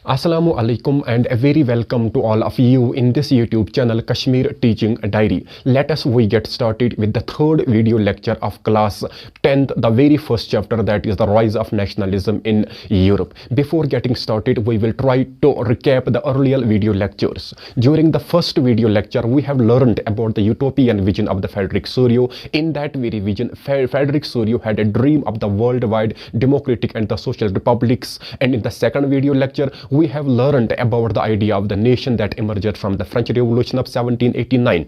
Assalamu alaikum and a very welcome to all of you in this YouTube channel Kashmir Teaching Diary. Let us we get started with the third video lecture of class 10th, the very first chapter, that is the rise of nationalism in Europe. Before getting started, we will try to recap the earlier video lectures. During the first video lecture, we have learned about the utopian vision of the Frederick Sorio. In that very vision, Frederick Sorio had a dream of the worldwide democratic and the social republics. And in the second video lecture, we have learned about the idea of the nation that emerged from the French Revolution of 1789.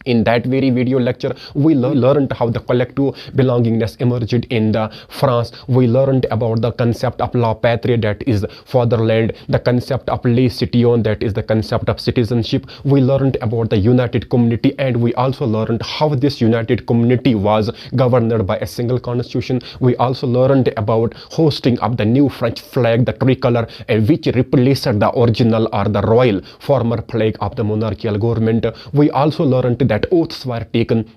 In that very video lecture, we learned how the collective belongingness emerged in the France. We learned about the concept of la patrie, that is fatherland, the concept of les citoyens, that is the concept of citizenship. We learned about the united community, and we also learned how this united community was governed by a single constitution. We also learned about hosting of the new French flag, the tricolor, which replaced the original or the royal former flag of the monarchical government. We also learned that oaths were taken.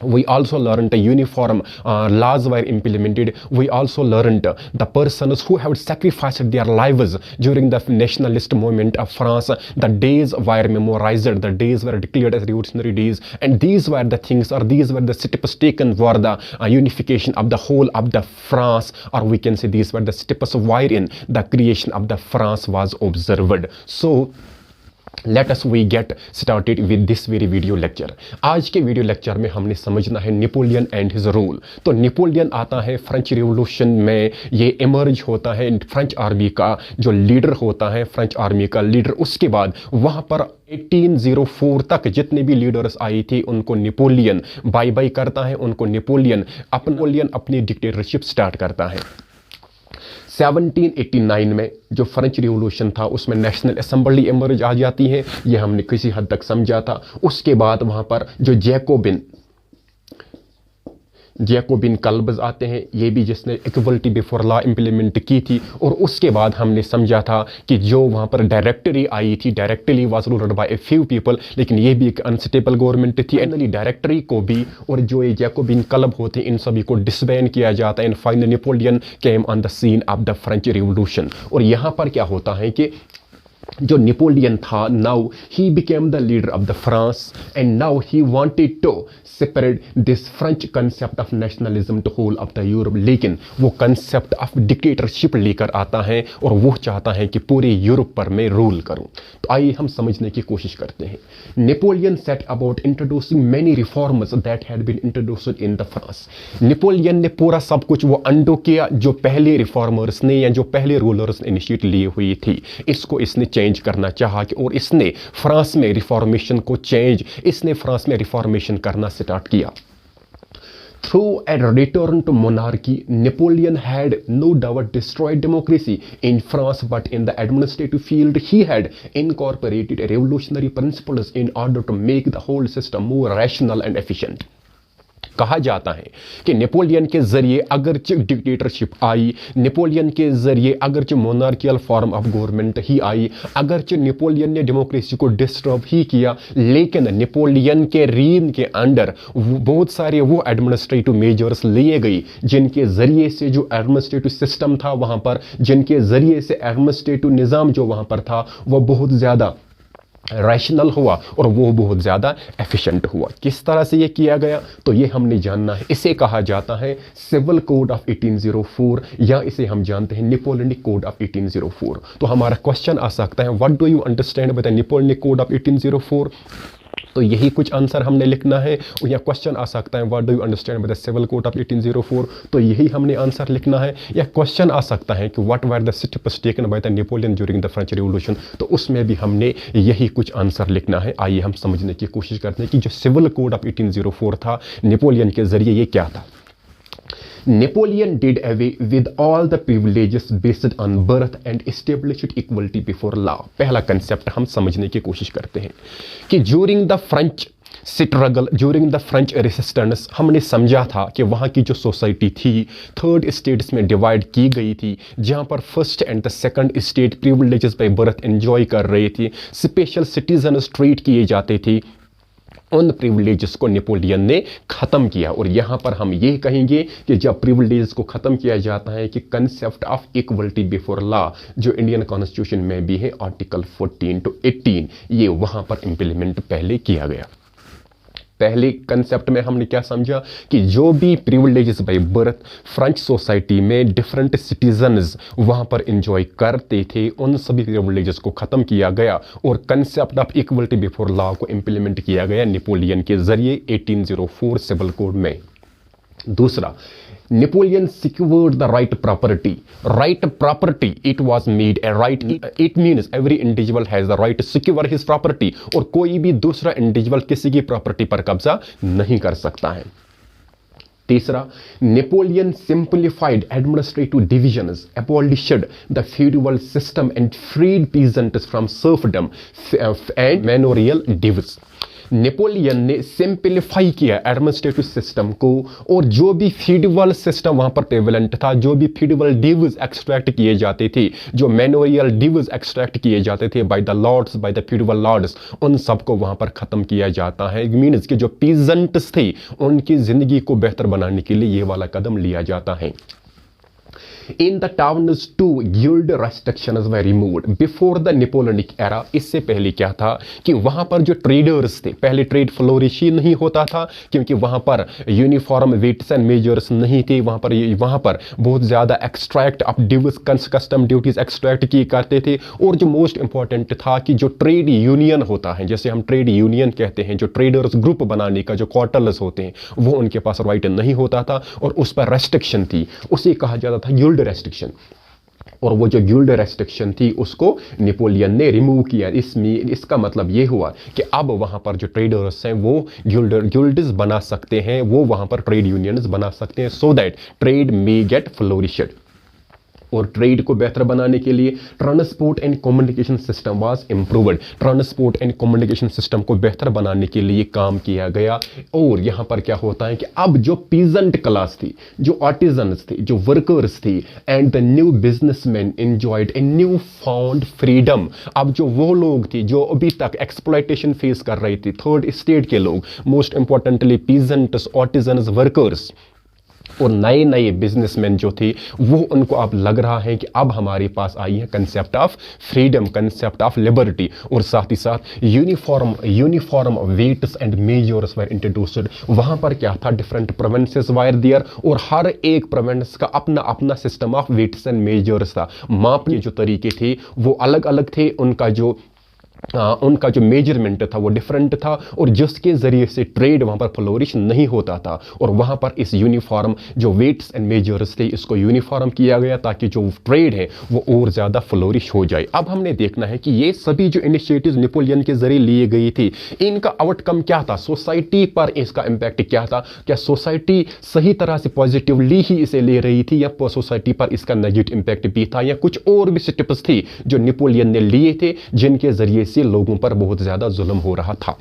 We also learned the uniform laws were implemented. We also learned the persons who have sacrificed their lives during the nationalist movement of France. The days were memorized, the days were declared as revolutionary days, and these were the things, or these were the steps taken for the unification of the whole of the France, or we can say these were the steps wherein the creation of the France was observed. So let us we get started with this very video lecture. आज के video lecture में हमने समझना है Napoleon and his rule. तो Napoleon आता है French revolution में, ये इमर्ज होता है फ्रेंच आर्मी का जो लीडर होता है, फ्रेंच आर्मी का लीडर. उसके बाद वहाँ पर 1804 तक जितने भी लीडर्स आई थी उनको नेपोलियन बाय बाय करता है, उनको नेपोलियन अपनी डिक्टेटरशिप स्टार्ट करता है. 1789 में जो फ्रेंच रिवॉल्यूशन था उसमें नेशनल असेंबली इमर्ज आ जाती है, ये हमने किसी हद तक समझा था. उसके बाद वहाँ पर जो जैकोबिन क्लब्स आते हैं, ये भी जिसने इक्वलिटी बिफोर लॉ इम्प्लीमेंट की थी. और उसके बाद हमने समझा था कि जो वहाँ पर डायरेक्टरी आई थी, directory was ruled by a few people, लेकिन ये भी एक अनस्टेबल गवर्नमेंट थी. एंडली डायरेक्टरी को भी और जो ये जैकोबिन क्लब होते हैं इन सभी को डिसबैन किया जाता है. And finally Napoleon came on the scene of the French revolution. और यहाँ पर क्या होता है कि जो नेपोलियन था, now he became the leader of the France and now he wanted to separate this French concept of nationalism to whole of the Europe. लेकिन वो कंसेप्ट ऑफ डिक्टेटरशिप लेकर आता है और वो चाहता है कि पूरे यूरोप पर मैं रूल करूं. तो आइए हम समझने की कोशिश करते हैं. Napoleon set about introducing many reforms that had been introduced in the France. Napoleon ने पूरा सब कुछ वो अंडो किया जो पहले रिफॉर्मर्स ने या जो पहले रूलर्स ने इनिशिएट लिए हुई थी. इसको इसने चेंज करना चाहा कि और इसने फ्रांस में रिफॉर्मेशन करना स्टार्ट किया. Through a return to monarchy, Napoleon had no doubt destroyed democracy in France, but in the administrative field, he had incorporated revolutionary principles in order to make the whole system more rational and efficient. कहा जाता है कि Napoleon के जरिए अगरचे dictatorship आई, Napoleon के जरिए अगरचे मोनार्कियल फॉर्म ऑफ गवर्नमेंट ही आई, अगरचे नेपोलियन ने डेमोक्रेसी को डिस्टर्ब ही किया, लेकिन नेपोलियन के रीन के अंडर बहुत सारे वो एडमिनिस्ट्रेटिव मेजर्स लिए गई जिनके जरिए से जो एडमिनिस्ट्रेटिव सिस्टम था वहाँ पर, जिनके जरिए से एडमिनिस्ट्रेटिव निज़ाम जो वहाँ पर था वो बहुत ज़्यादा रैशनल हुआ और वो बहुत ज़्यादा एफिशिएंट हुआ. किस तरह से ये किया गया तो ये हमने जानना है. इसे कहा जाता है सिविल कोड ऑफ 1804 या इसे हम जानते हैं नेपोलियनिक कोड ऑफ 1804. तो हमारा क्वेश्चन आ सकता है, what do you understand by the Napoleonic code of 1804. तो यही कुछ आंसर हमने लिखना है. या क्वेश्चन आ सकता है, what do you understand by the civil code of 1804. तो यही हमने आंसर लिखना है. या क्वेश्चन आ सकता है कि what were the steps taken by the Napoleon during the French revolution. तो उसमें भी हमने यही कुछ आंसर लिखना है. आइए हम समझने की कोशिश करते हैं कि जो सिविल कोड ऑफ 1804 था नेपोलियन के जरिए, ये क्या था. Napoleon did away with all the privileges based on birth and established equality before law. पहला कंसेप्ट हम समझने की कोशिश करते हैं कि during the French struggle, during the French resistance, हमने समझा था कि वहाँ की जो सोसाइटी थी 3 स्टेट्स में डिवाइड की गई थी, जहाँ पर first and the second state privileges by birth enjoy कर रही थी, स्पेशल सिटीजन ट्रीट किए जाते थे. उन प्रिविलेजेस को नेपोलियन ने ख़त्म किया। और यहाँ पर हम ये कहेंगे कि जब प्रिविलेजेस को ख़त्म किया जाता है कि concept of equality before law जो इंडियन कॉन्स्टिट्यूशन में भी है आर्टिकल 14 to 18 ये वहाँ पर इम्प्लीमेंट पहले किया गया। पहले कंसेप्ट में हमने क्या समझा कि जो भी privileges by birth French society में डिफरेंट सिटीजन्स वहाँ पर इंजॉय करते थे उन सभी प्रिविलेजेस को ख़त्म किया गया और concept of equality before law को इम्प्लीमेंट किया गया नेपोलियन के जरिए 1804 सिविल कोड में। दूसरा, Napoleon secured the right property. Right property, it was made a right. It means every individual has the right to secure his property. और कोई भी दूसरा इंडिविजुअल किसी की प्रॉपर्टी पर कब्जा नहीं कर सकता है। तीसरा, Napoleon simplified administrative divisions, abolished the feudal system and freed peasants from serfdom and manorial divisions। Napoleon ने सिंप्लीफाई किया एडमिनिस्ट्रेटिव सिस्टम को और जो भी फ्यूडल सिस्टम वहां पर प्रेवलेंट था, जो भी फ्यूडल ड्यूज एक्सट्रैक्ट किए जाते थे, जो मैनोरियल ड्यूज एक्सट्रैक्ट किए जाते थे by the lords, by the feudal lords, उन सबको वहां पर खत्म किया जाता है। मीन्स कि जो पीजेंट्स थे उनकी जिंदगी को बेहतर बनाने के लिए ये वाला कदम लिया जाता है। In the towns too, guild restrictions were removed before the Napoleonic era। इससे पहले क्या था कि वहां पर जो ट्रेडर्स थे, पहले ट्रेड फ्लोरिश ही नहीं होता था क्योंकि वहां पर यूनिफॉर्म वेट्स एंड मेजर्स नहीं थे। वहां पर बहुत ज्यादा extract of dues, custom duties extract किए करते थे। और जो मोस्ट इंपॉर्टेंट था कि जो ट्रेड यूनियन होता है, जैसे हम ट्रेड यूनियन कहते हैं, जो ट्रेडर्स ग्रुप बनाने का जो क्वार्टर्स होते हैं, वो उनके पास राइट नहीं होता था और उस पर रेस्ट्रिक्शन थी, उसे कहा जाता था गिल्ड रेस्ट्रिक्शन। और वो जो गिल्ड रेस्ट्रिक्शन थी उसको नेपोलियन ने रिमूव किया। इसका मतलब ये हुआ कि अब वहां पर जो ट्रेडर्स हैं वो गिल्ड्स बना सकते हैं, वो वहां पर ट्रेड यूनियंस बना सकते हैं, so that trade may gate flourished. और ट्रेड को बेहतर बनाने के लिए transport and communication system was improved. Transport and communication system को बेहतर बनाने के लिए काम किया गया। और यहाँ पर क्या होता है कि अब जो पीजेंट क्लास थी, जो आर्टिजन्स थे, जो वर्कर्स थी, and the new businessman enjoyed a new found freedom. अब जो वो लोग थे जो अभी तक एक्सप्लॉयटेशन फेस कर रहे थे, थर्ड स्टेट के लोग, most importantly peasants, artisans, workers और नए नए बिजनेसमैन जो थे, वो उनको अब लग रहा है कि अब हमारे पास आई है concept of freedom, concept of liberty. और साथ ही साथ uniform weights and measures were introduced. वहां पर क्या था, डिफरेंट प्रोविंसेस वायर देयर और हर एक प्रोविंस का अपना अपना system of weights and measures था। मापने जो तरीके थे वो अलग अलग थे, उनका जो मेजरमेंट था वो डिफरेंट था और जिसके जरिए से ट्रेड वहां पर फ्लोरिश नहीं होता था। और वहां पर इस यूनिफॉर्म जो वेट्स एंड मेजर्स थे इसको यूनिफॉर्म किया गया ताकि जो ट्रेड है वो और ज्यादा फ्लोरिश हो जाए। अब हमने देखना है कि ये सभी जो इनिशिएटिव्स नेपोलियन के जरिए लिए गए थे, इनका आउटकम क्या था, सोसाइटी पर इसका इंपैक्ट क्या था। क्या सोसाइटी सही तरह से पॉजिटिवली ही इसे ले रही थी या सोसाइटी पर इसका नेगेटिव इंपैक्ट भी था, या कुछ और भी स्टेप्स थे जो नेपोलियन ने लिए थे जिनके जरिए से लोगों पर बहुत ज्यादा जुल्म हो रहा था।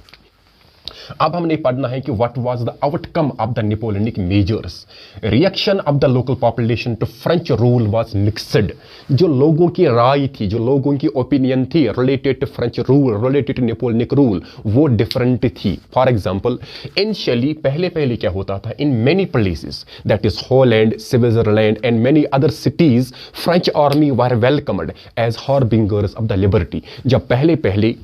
अब हमने पढ़ना है कि what was the outcome of the Napoleonic measures. Reaction of the local population to French rule was mixed. जो लोगों की राय थी, जो लोगों की ओपिनियन थी related to French rule, related to Napoleonic rule, वो डिफरेंट थी। फॉर एग्जांपल, इनिशियली पहले क्या होता था, in many places that is Holland, Switzerland and many other cities, French army were welcomed as harbingers of the liberty. जब पहले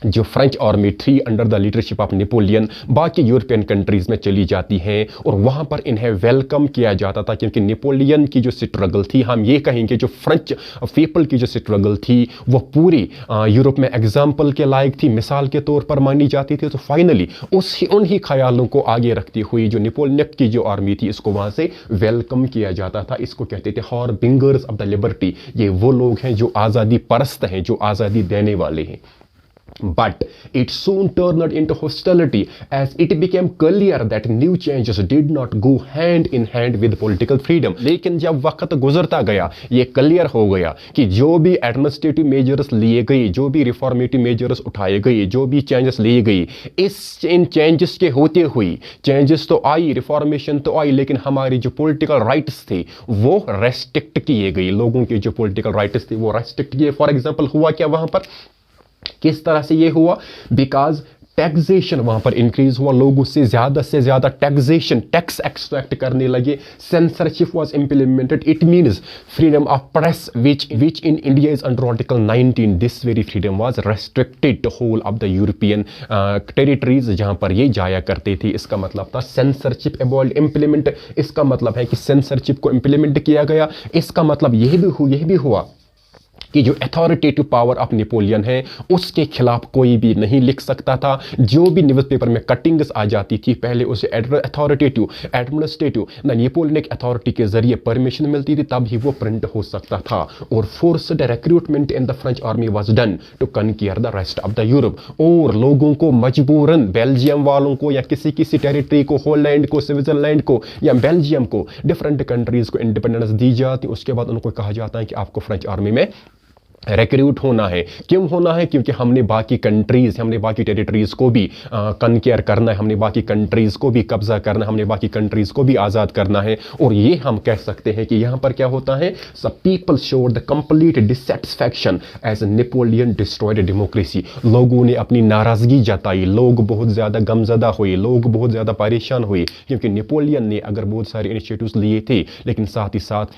जो फ्रेंच आर्मी थी under the leadership of Napoleon बाकी यूरोपियन कंट्रीज में चली जाती हैं और वहां पर इन्हें वेलकम किया जाता था, क्योंकि नेपोलियन की जो स्ट्रगल थी, हम ये कहेंगे जो फ्रेंच पीपल की जो स्ट्रगल थी वो पूरी यूरोप में एग्जाम्पल के लायक थी, मिसाल के तौर पर मानी जाती थी। तो फाइनली उन्हीं ख्यालों को आगे रखती हुई जो नेपोलियन की जो आर्मी थी इसको वहां से वेलकम किया जाता था। इसको कहते थे हार्बिंगर्स ऑफ द लिबर्टी। ये वो लोग हैं जो आज़ादी परस्त हैं, जो आज़ादी देने वाले हैं। But it soon turned into hostility as it became clear that new changes did not go hand in hand with political freedom। लेकिन जब वक्त गुजरता गया ये क्लियर हो गया कि जो भी एडमिनिस्ट्रेटिव मेजर्स लिए गए, जो भी रिफॉर्मेटिव मेजर्स उठाए गए, जो भी चेंजेस लिए गए, इन चेंजेस के होते हुए चेंजेस तो आई, रिफॉर्मेशन तो आई, लेकिन हमारी जो पॉलिटिकल राइट्स थे वो रेस्ट्रिक्ट किए गए। लोगों के जो पॉलिटिकल राइट्स थे वो रेस्ट्रिक्ट किए। फॉर एग्जाम्पल हुआ क्या वहां पर, किस तरह से ये हुआ, बिकॉज टैक्सेशन वहां पर इंक्रीज हुआ, लोगों से ज्यादा टैक्सेशन टैक्स एक्सट्रैक्ट करने लगे, censorship was implemented, it means freedom of press which in India is under Article 19, this very freedom was restricted to whole of the European territories जहां पर ये जाया करते थे। इसका मतलब था सेंसरशिप abolished, इंप्लीमेंट, इसका मतलब है कि सेंसरशिप को इंप्लीमेंट किया गया। इसका मतलब यह भी हुआ कि जो अथॉरिटेटिव पावर ऑफ नेपोलियन है उसके खिलाफ कोई भी नहीं लिख सकता था। जो भी न्यूज़पेपर में कटिंग्स आ जाती थी पहले उसे अथॉरिटेटिव एडमिनिस्ट्रेटिव नेपोलियनिक अथॉरिटी के जरिए परमिशन मिलती थी, तब ही वो प्रिंट हो सकता था। और forced recruitment in the French army was done to conquer the rest of the Europe, और लोगों को मजबूरन बेल्जियम वालों को या किसी टेरिटरी को, हॉलैंड को, स्विट्जरलैंड को या बेल्जियम को, डिफरेंट कंट्रीज को इंडिपेंडेंस दी जाती। उसके बाद उनको कहा जाता है कि आपको फ्रेंच आर्मी में रिक्रूट होना है। क्यों होना है? क्योंकि हमने बाकी कंट्रीज, हमने बाकी टेरिटरीज को भी कनकेयर करना है, हमने बाकी कंट्रीज को भी कब्जा करना है, हमने बाकी कंट्रीज को भी आज़ाद करना है। और ये हम कह सकते हैं कि यहाँ पर क्या होता है, सब people showed the complete dissatisfaction as Napoleon destroyed democracy. लोगों ने अपनी नाराजगी जताई, लोग बहुत ज़्यादा गमजदा हुए, लोग बहुत ज़्यादा परेशान हुए, क्योंकि नेपोलियन ने अगर बहुत सारे इनिशिएटिव्स लिए थे, लेकिन साथ ही साथ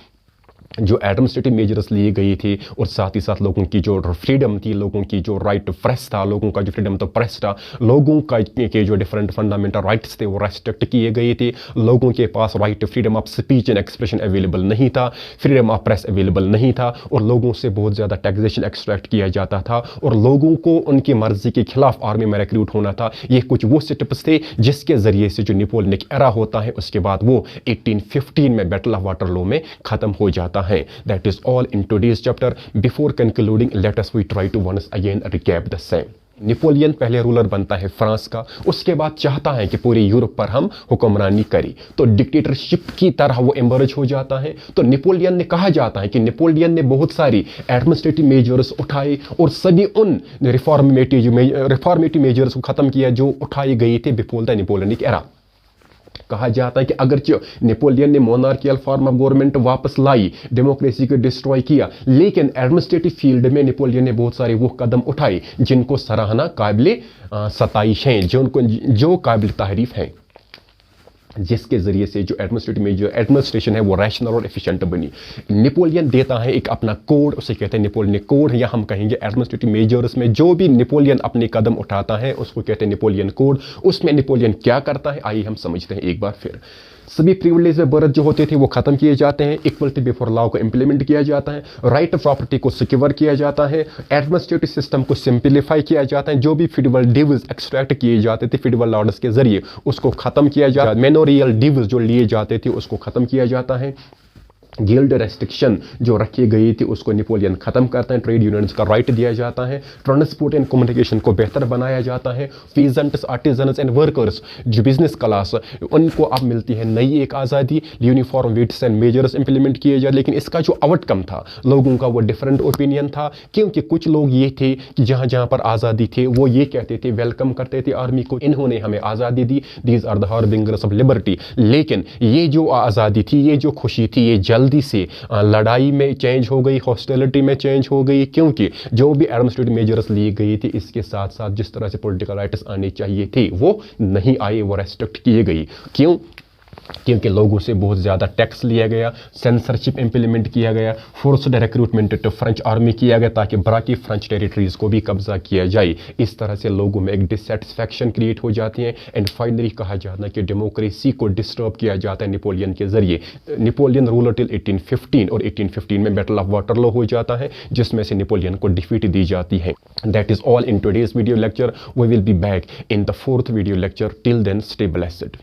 जो एडमिनिस्ट्रेटिव मेजर्स लिए गए थे और साथ ही साथ लोगों की जो फ्रीडम थी, लोगों की जो राइट टू प्रेस था, लोगों का जो फ्रीडम टू प्रेस था, लोगों का के जो डिफरेंट फंडामेंटल राइट्स थे वो रेस्ट्रिक्ट किए गए थे। लोगों के पास right to freedom of speech and expression available नहीं था, फ्रीडम ऑफ प्रेस अवेलेबल नहीं था, और लोगों से बहुत ज़्यादा टैक्सेशन एक्सट्रैक्ट किया जाता था, और लोगों को उनकी मर्जी के खिलाफ आर्मी में रिक्रूट होना था। ये कुछ वो स्टेप्स थे जिसके जरिए से जो नेपोलियनिक एरा होता है उसके बाद वो 1815 में बैटल ऑफ वाटरलू में खत्म हो जाता है। That is all in today's chapter. Before concluding, let us we try to once again recap the same. Napoleon पहले रूलर बनता है फ्रांस का, उसके बाद चाहता है कि पूरे यूरोप पर हम हुक्मरानी करें, तो डिक्टेटरशिप की तरह वो इमर्ज हो जाता है। तो नेपोलियन ने, कहा जाता है कि नेपोलियन ने बहुत सारी एडमिनिस्ट्रेटिव मेजर्स उठाए और सभी उन रिफॉर्मेटिव मेजर्स को खत्म किया जो उठाए गए थे बिफोर द नेपोलियनिक एरा। कहा जाता है कि अगरचे नेपोलियन ने मोनार्कियल फॉर्म ऑफ गवर्नमेंट वापस लाई, डेमोक्रेसी को डिस्ट्रॉय किया, लेकिन एडमिनिस्ट्रेटिव फील्ड में नेपोलियन ने बहुत सारे वो कदम उठाए जिनको सराहना काबिल सताइश हैं, जो काबिल तारीफ हैं, जिसके जरिए से जो एडमिनिस्ट्रेशन है वो रैशनल और एफिशिएंट बनी। नेपोलियन देता है एक अपना कोड, उसे कहते हैं नेपोलियनिक कोड, या हम कहेंगे एडमिनिस्ट्रेटिव मेजर्स में जो भी नेपोलियन अपने कदम उठाता है उसको कहते हैं नेपोलियन कोड। उसमें नेपोलियन क्या करता है आइए हम समझते हैं एक बार फिर। सभी प्रिविलेज में बर्थ जो होते थे वो खत्म किए जाते हैं, इक्वलिटी बिफोर लॉ को इंप्लीमेंट किया जाता है, राइट ऑफ प्रॉपर्टी को सिक्योर किया जाता है, एडमिनिस्ट्रेटिव सिस्टम को सिंप्लीफाई किया जाता है, जो भी फेडरल ड्यूज एक्सट्रैक्ट किए जाते थे फेडरल ऑर्डर्स के जरिए उसको खत्म किया जाता है, मैनोरियल ड्यूज जो लिए जाते थे उसको खत्म किया जाता है, गिल्ड रेस्ट्रिक्शन जो रखी गई थी उसको नेपोलियन खत्म करते हैं, ट्रेड यूनियंस का राइट दिया जाता है, ट्रांसपोर्ट एंड कम्युनिकेशन को बेहतर बनाया जाता है, पीजेंट्स, आर्टिजन्स एंड वर्कर्स जो बिजनेस क्लास उनको अब मिलती है नई एक आज़ादी, uniform weights and measures implement किए जाते। लेकिन इसका जो आउटकम था लोगों का वो डिफरेंट ओपिनियन था, क्योंकि कुछ लोग ये थे कि जहाँ जहाँ पर आज़ादी थे वो ये कहते थे, वेलकम करते थे आर्मी को, इन्होंने हमें आज़ादी दी, these are the harbingers of liberty. लेकिन ये जो आज़ादी थी, ये जो खुशी थी, ये जल्दी से लड़ाई में चेंज हो गई, हॉस्टिलिटी में चेंज हो गई, क्योंकि जो भी एडमिनिस्ट्रेटिव मेजर्स लिए गए थे इसके साथ साथ जिस तरह से पॉलिटिकल राइट्स आने चाहिए थे वो नहीं आए, वो रेस्ट्रिक्ट किए गई। क्यों? क्योंकि लोगों से बहुत ज़्यादा टैक्स लिया गया, सेंसरशिप इंप्लीमेंट किया गया, forced recruitment to French army किया गया ताकि बाकी फ्रेंच टेरिटरीज को भी कब्जा किया जाए। इस तरह से लोगों में एक डिससेटिस्फैक्शन क्रिएट हो जाती है एंड फाइनली कहा जाता है कि डेमोक्रेसी को डिस्टर्ब किया जाता है नेपोलियन के जरिए। नेपोलियन रूलर टिल 1815 और 1815 में बैटल ऑफ वाटरलू हो जाता है जिसमें से नेपोलियन को डिफीट दी जाती है। That is all in today's video lecture. We will be back in the 4th video lecture. Till then stay blessed.